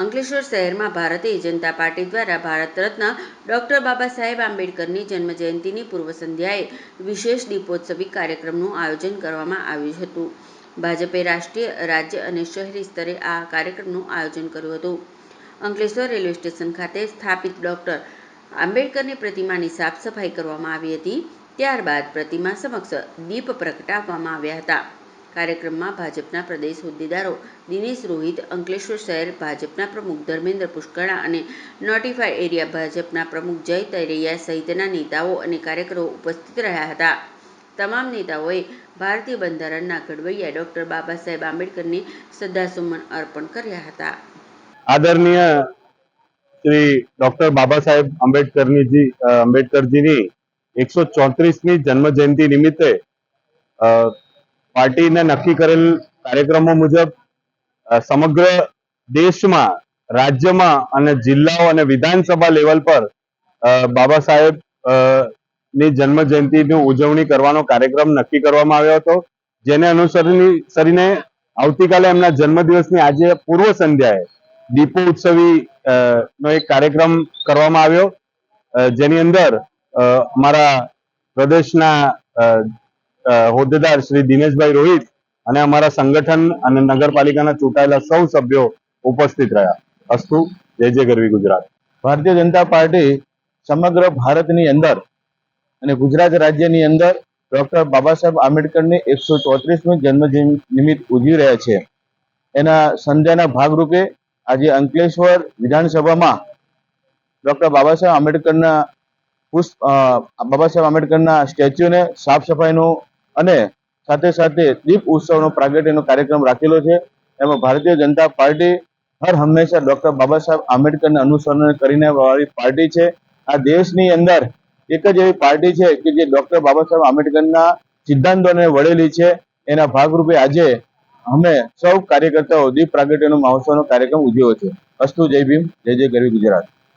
અંકલેશ્વર શહેરમાં ભારતીય જનતા પાર્ટી દ્વારા ભારત રત્ન ડોક્ટર બાબા સાહેબ આંબેડકરની જન્મજયંતિની પૂર્વ સંધ્યાએ વિશેષ દીપોત્સવી કાર્યક્રમનું આયોજન કરવામાં આવ્યું હતું. ભાજપે રાષ્ટ્રીય, રાજ્ય અને શહેરી સ્તરે આ કાર્યક્રમનું આયોજન કર્યું હતું. અંકલેશ્વર રેલવે સ્ટેશન ખાતે સ્થાપિત ડોક્ટર આંબેડકરની પ્રતિમાની સાફ સફાઈ કરવામાં આવી હતી. ત્યારબાદ પ્રતિમા સમક્ષ દીપ પ્રગટાવવામાં આવ્યા હતા. કાર્યક્રમમાં ભાજપના પ્રદેશ હોદ્દેદારો દિનેશ રોહિત, અંકલેશ્વર શહેર ભાજપના પ્રમુખ ધર્મેન્દ્ર પુષ્કળા અને નોટિફાઈડ એરિયા ભાજપના પ્રમુખ જય તરૈયા સહિતના નેતાઓ અને કાર્યકરો ઉપસ્થિત રહ્યા હતા. તમામ નેતાઓએ ભારતીય બંધારણના ઘડવૈયા ડોક્ટર બાબા સાહેબ આંબેડકરને શ્રદ્ધાસુમન અર્પણ કર્યા હતા. આદરણીય શ્રી ડોક્ટર બાબા સાહેબ આંબેડકરજીની 134મી જન્મ જયંતિ નિમિત્તે પાર્ટીને નક્કી કરેલ કાર્યક્રમો મુજબ સમગ્ર દેશમાં, રાજ્યમાં અને જિલ્લાઓ અને વિધાનસભા લેવલ પર બાબા સાહેબ ની જન્મ જયંતિની ઉજવણી કરવાનો કાર્યક્રમ નક્કી કરવામાં આવ્યો હતો. જેને અનુસરીને આવતીકાલે એમના જન્મદિવસની આજે પૂર્વ સંધ્યાએ દીપોત્સવી નો એક કાર્યક્રમ કરવામાં આવ્યો, જેની અંદર અમારા પ્રદેશના હોદ્દેદાર શ્રી દિનેશભાઈ રોહિત અને અમારા સંગઠન અને નગરપાલિકાના ચૂંટાયેલા સૌ સભ્યો ઉપસ્થિત રહ્યા. અસ્તુ. જય જય ગરવી ગુજરાત. ભારતીય જનતા પાર્ટી સમગ્ર ભારતની અંદર અને ગુજરાત રાજ્યની અંદર ડોક્ટર બાબા સાહેબ આંબેડકરની 134મી જન્મ નિમિત્ત ઉજવી રહ્યા છે. એના સંધ્યાના ભાગરૂપે આજે અંકલેશ્વર વિધાનસભામાં ડોક્ટર બાબા સાહેબ આંબેડકરના સ્ટેચ્યુને સાફ સફાઈનું અને સાથે સાથે દીપ ઉત્સવનો પ્રાગટ્યનો કાર્યક્રમ રાખેલો છે. એમાં ભારતીય જનતા પાર્ટી હર હંમેશા ડોક્ટર બાબા સાહેબ આંબેડકરને અનુસરણ કરીને વાળી પાર્ટી છે. આ દેશની અંદર એક જ એવી પાર્ટી છે કે જે ડોક્ટર બાબા સાહેબ આંબેડકરના સિદ્ધાંતોને વળેલી છે. એના ભાગરૂપે આજે અમે સૌ કાર્યકર્તાઓ દીપ પ્રાગટ્યનો મહોત્સવનો કાર્યક્રમ ઉજવ્યો છે. અસ્તુ. જય ભીમ. જય જય ગરવી ગુજરાત.